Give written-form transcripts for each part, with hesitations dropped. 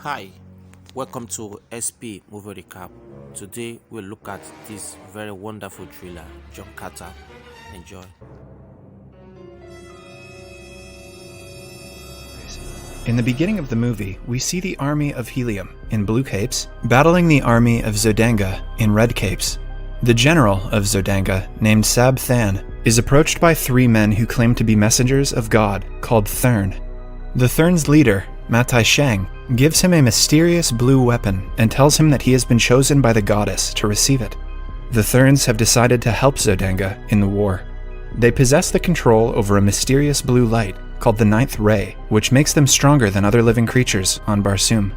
Hi, welcome to SP Movie Recap. Today we'll look at this very wonderful thriller, John Carter. Enjoy. In the beginning of the movie, we see the army of Helium, in blue capes, battling the army of Zodanga, in red capes. The general of Zodanga, named Sab Than, is approached by three men who claim to be messengers of God, called Thurn. The Thurn's leader, Matai Shang, gives him a mysterious blue weapon and tells him that he has been chosen by the goddess to receive it. The Thurns have decided to help Zodanga in the war. They possess the control over a mysterious blue light called the Ninth Ray, which makes them stronger than other living creatures on Barsoom.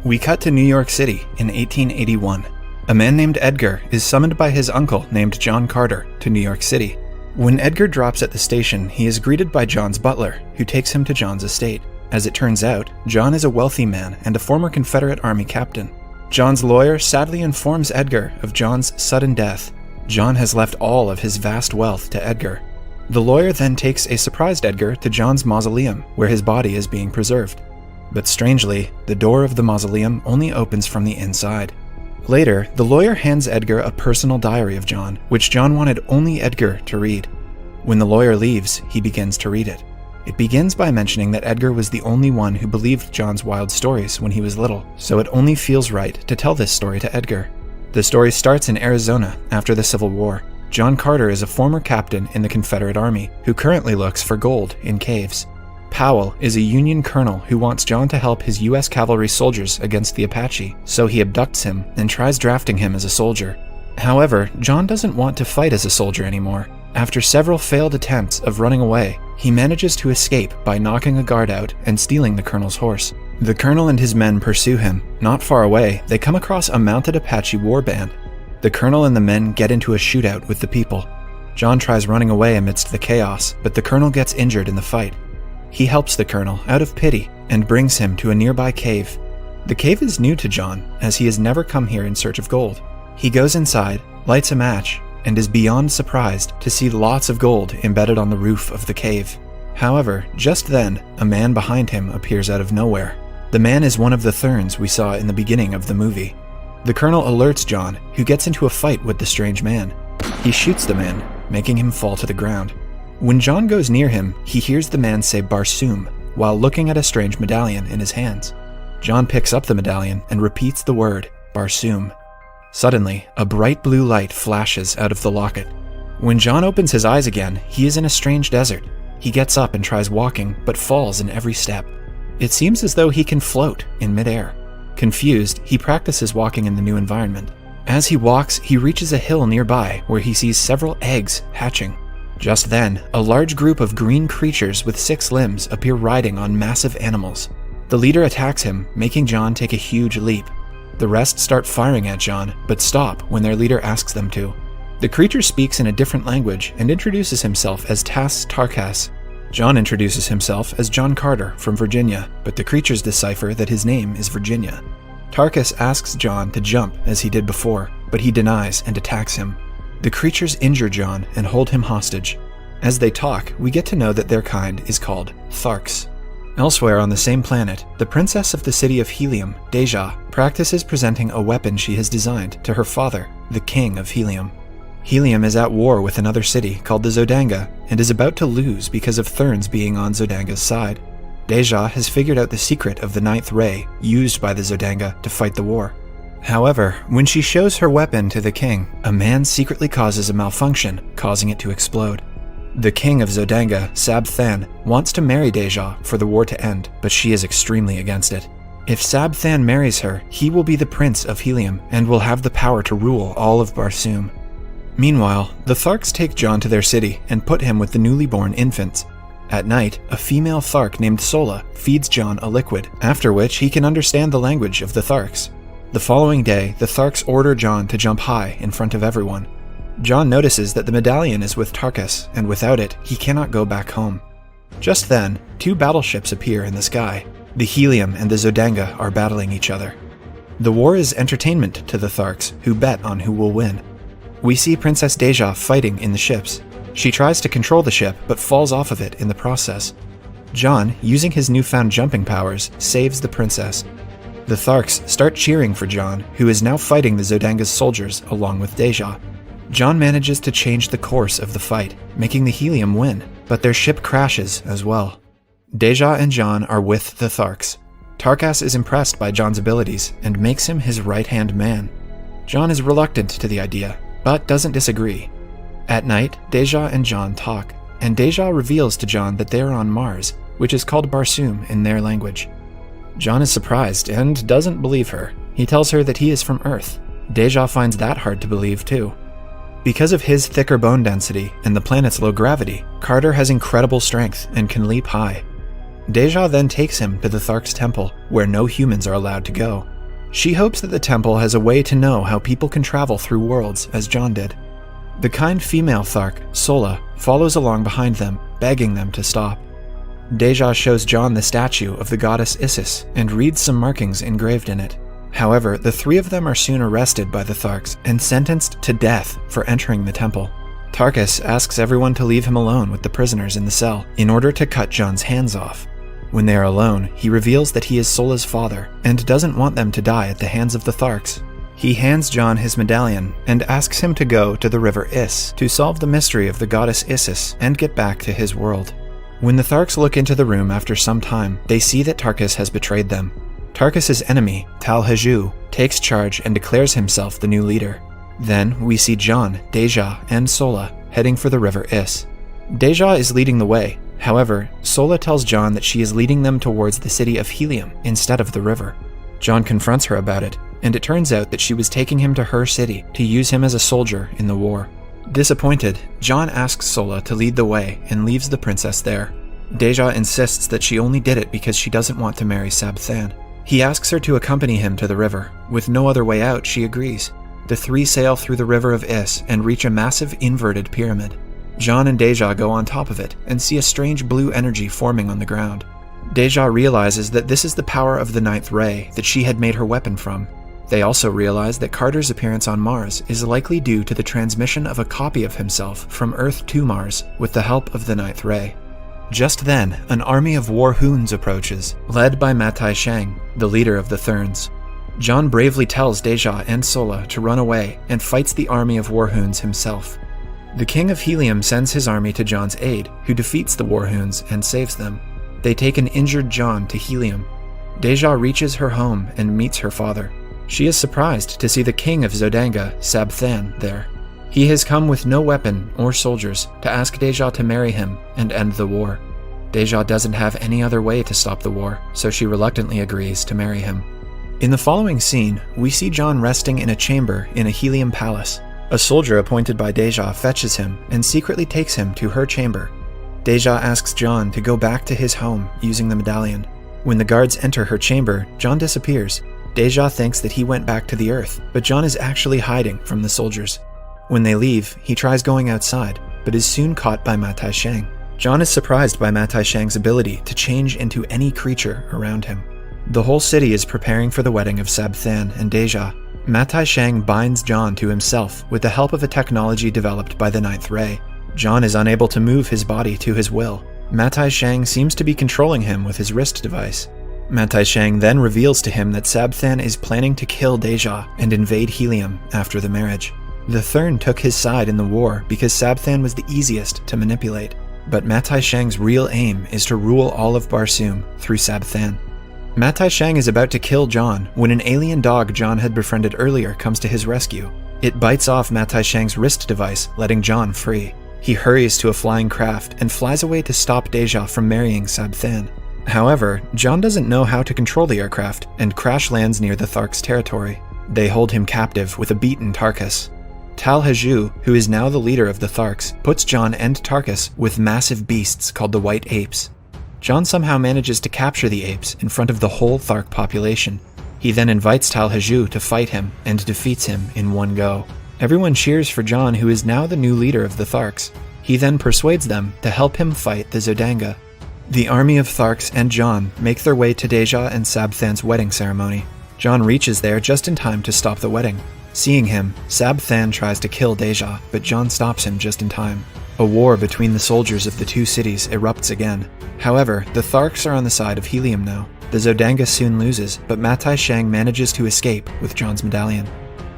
We cut to New York City in 1881. A man named Edgar is summoned by his uncle named John Carter to New York City. When Edgar drops at the station, he is greeted by John's butler, who takes him to John's estate. As it turns out, John is a wealthy man and a former Confederate Army captain. John's lawyer sadly informs Edgar of John's sudden death. John has left all of his vast wealth to Edgar. The lawyer then takes a surprised Edgar to John's mausoleum, where his body is being preserved. But strangely, the door of the mausoleum only opens from the inside. Later, the lawyer hands Edgar a personal diary of John, which John wanted only Edgar to read. When the lawyer leaves, he begins to read it. It begins by mentioning that Edgar was the only one who believed John's wild stories when he was little, so it only feels right to tell this story to Edgar. The story starts in Arizona after the Civil War. John Carter is a former captain in the Confederate Army who currently looks for gold in caves. Powell is a Union colonel who wants John to help his U.S. cavalry soldiers against the Apache, so he abducts him and tries drafting him as a soldier. However, John doesn't want to fight as a soldier anymore. After several failed attempts of running away, he manages to escape by knocking a guard out and stealing the colonel's horse. The colonel and his men pursue him. Not far away, they come across a mounted Apache war band. The colonel and the men get into a shootout with the people. John tries running away amidst the chaos, but the colonel gets injured in the fight. He helps the colonel out of pity and brings him to a nearby cave. The cave is new to John, as he has never come here in search of gold. He goes inside, lights a match, and is beyond surprised to see lots of gold embedded on the roof of the cave. However, just then, a man behind him appears out of nowhere. The man is one of the Thurns we saw in the beginning of the movie. The colonel alerts John, who gets into a fight with the strange man. He shoots the man, making him fall to the ground. When John goes near him, he hears the man say Barsoom while looking at a strange medallion in his hands. John picks up the medallion and repeats the word, Barsoom. Suddenly, a bright blue light flashes out of the locket. When John opens his eyes again, he is in a strange desert. He gets up and tries walking, but falls in every step. It seems as though he can float in midair. Confused, he practices walking in the new environment. As he walks, he reaches a hill nearby where he sees several eggs hatching. Just then, a large group of green creatures with 6 limbs appear riding on massive animals. The leader attacks him, making John take a huge leap. The rest start firing at John, but stop when their leader asks them to. The creature speaks in a different language and introduces himself as Tas Tarkas. John introduces himself as John Carter from Virginia, but the creatures decipher that his name is Virginia. Tarkas asks John to jump as he did before, but he denies and attacks him. The creatures injure John and hold him hostage. As they talk, we get to know that their kind is called Tharks. Elsewhere on the same planet, the princess of the city of Helium, Deja, practices presenting a weapon she has designed to her father, the king of Helium. Helium is at war with another city called the Zodanga and is about to lose because of Thurns being on Zodanga's side. Deja has figured out the secret of the Ninth Ray used by the Zodanga to fight the war. However, when she shows her weapon to the king, a man secretly causes a malfunction, causing it to explode. The king of Zodanga, Sab Than, wants to marry Deja for the war to end, but she is extremely against it. If Sab Than marries her, he will be the prince of Helium and will have the power to rule all of Barsoom. Meanwhile, the Tharks take John to their city and put him with the newly born infants. At night, a female Thark named Sola feeds John a liquid, after which he can understand the language of the Tharks. The following day, the Tharks order John to jump high in front of everyone. John notices that the medallion is with Tarkas, and without it, he cannot go back home. Just then, 2 battleships appear in the sky. The Helium and the Zodanga are battling each other. The war is entertainment to the Tharks, who bet on who will win. We see Princess Deja fighting in the ships. She tries to control the ship, but falls off of it in the process. John, using his newfound jumping powers, saves the princess. The Tharks start cheering for Jon, who is now fighting the Zodanga's soldiers along with Deja. Jon manages to change the course of the fight, making the Helium win, but their ship crashes as well. Deja and Jon are with the Tharks. Tarkas is impressed by Jon's abilities and makes him his right-hand man. Jon is reluctant to the idea, but doesn't disagree. At night, Deja and Jon talk, and Deja reveals to Jon that they are on Mars, which is called Barsoom in their language. Jon is surprised and doesn't believe her. He tells her that he is from Earth. Deja finds that hard to believe too. Because of his thicker bone density and the planet's low gravity, Carter has incredible strength and can leap high. Deja then takes him to the Tharks' temple, where no humans are allowed to go. She hopes that the temple has a way to know how people can travel through worlds, as Jon did. The kind female Thark, Sola, follows along behind them, begging them to stop. Deja shows Jon the statue of the goddess Isis and reads some markings engraved in it. However, the three of them are soon arrested by the Tharks and sentenced to death for entering the temple. Tarkas asks everyone to leave him alone with the prisoners in the cell in order to cut Jon's hands off. When they are alone, he reveals that he is Sola's father and doesn't want them to die at the hands of the Tharks. He hands Jon his medallion and asks him to go to the river Is to solve the mystery of the goddess Isis and get back to his world. When the Tharks look into the room after some time, they see that Tarkas has betrayed them. Tarkas' enemy, Tal Haju, takes charge and declares himself the new leader. Then we see Jon, Deja, and Sola heading for the river Is. Deja is leading the way. However, Sola tells Jon that she is leading them towards the city of Helium instead of the river. Jon confronts her about it, and it turns out that she was taking him to her city to use him as a soldier in the war. Disappointed, Jon asks Sola to lead the way and leaves the princess there. Deja insists that she only did it because she doesn't want to marry Sab Than. He asks her to accompany him to the river. With no other way out, she agrees. The three sail through the river of Is and reach a massive inverted pyramid. Jon and Deja go on top of it and see a strange blue energy forming on the ground. Deja realizes that this is the power of the Ninth Ray that she had made her weapon from. They also realize that Carter's appearance on Mars is likely due to the transmission of a copy of himself from Earth to Mars with the help of the Ninth Ray. Just then, an army of war hoons approaches, led by Matai Shang, the leader of the Therns. Jon bravely tells Deja and Sola to run away and fights the army of war hoons himself. The King of Helium sends his army to Jon's aid, who defeats the war hoons and saves them. They take an injured Jon to Helium. Deja reaches her home and meets her father. She is surprised to see the king of Zodanga, Sab Than, there. He has come with no weapon or soldiers to ask Deja to marry him and end the war. Deja doesn't have any other way to stop the war, so she reluctantly agrees to marry him. In the following scene, we see Jon resting in a chamber in a Helium palace. A soldier appointed by Deja fetches him and secretly takes him to her chamber. Deja asks Jon to go back to his home using the medallion. When the guards enter her chamber, Jon disappears. Deja thinks that he went back to the Earth, but Jon is actually hiding from the soldiers. When they leave, he tries going outside, but is soon caught by Matai Shang. Jon is surprised by Matai Shang's ability to change into any creature around him. The whole city is preparing for the wedding of Sab Than and Deja. Matai Shang binds Jon to himself with the help of a technology developed by the Ninth Ray. Jon is unable to move his body to his will. Matai Shang seems to be controlling him with his wrist device. Matai Shang then reveals to him that Sab Than is planning to kill Deja and invade Helium after the marriage. The Thern took his side in the war because Sab Than was the easiest to manipulate, but Matai Shang's real aim is to rule all of Barsoom through Sab Than. Matai Shang is about to kill Jon when an alien dog Jon had befriended earlier comes to his rescue. It bites off Matai Shang's wrist device, letting Jon free. He hurries to a flying craft and flies away to stop Deja from marrying Sab Than. However, Jon doesn't know how to control the aircraft and crash lands near the Tharks' territory. They hold him captive with a beaten Tarkas. Tal Haju, who is now the leader of the Tharks, puts Jon and Tarkas with massive beasts called the White Apes. Jon somehow manages to capture the apes in front of the whole Thark population. He then invites Tal Haju to fight him and defeats him in one go. Everyone cheers for Jon, who is now the new leader of the Tharks. He then persuades them to help him fight the Zodanga. The army of Tharks and Jon make their way to Deja and Sab Than's wedding ceremony. Jon reaches there just in time to stop the wedding. Seeing him, Sab Than tries to kill Deja, but Jon stops him just in time. A war between the soldiers of the two cities erupts again. However, the Tharks are on the side of Helium now. The Zodanga soon loses, but Matai Shang manages to escape with John's medallion.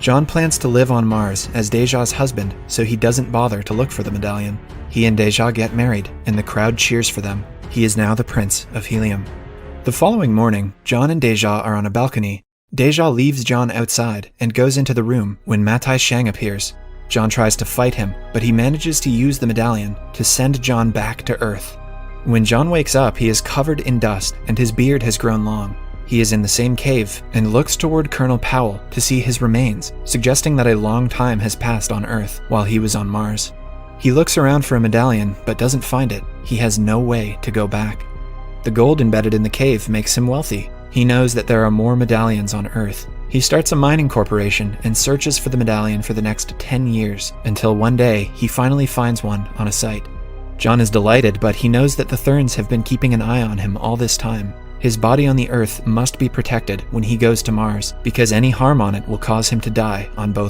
John plans to live on Mars as Deja's husband, so he doesn't bother to look for the medallion. He and Deja get married, and the crowd cheers for them. He is now the Prince of Helium. The following morning, John and Deja are on a balcony. Deja leaves John outside and goes into the room when Matai Shang appears. John tries to fight him, but he manages to use the medallion to send John back to Earth. When John wakes up, he is covered in dust and his beard has grown long. He is in the same cave and looks toward Colonel Powell to see his remains, suggesting that a long time has passed on Earth while he was on Mars. He looks around for a medallion but doesn't find it. He has no way to go back. The gold embedded in the cave makes him wealthy. He knows that there are more medallions on Earth. He starts a mining corporation and searches for the medallion for the next 10 years, until one day he finally finds one on a site. John is delighted, but he knows that the Therns have been keeping an eye on him all this time. His body on the Earth must be protected when he goes to Mars, because any harm on it will cause him to die on both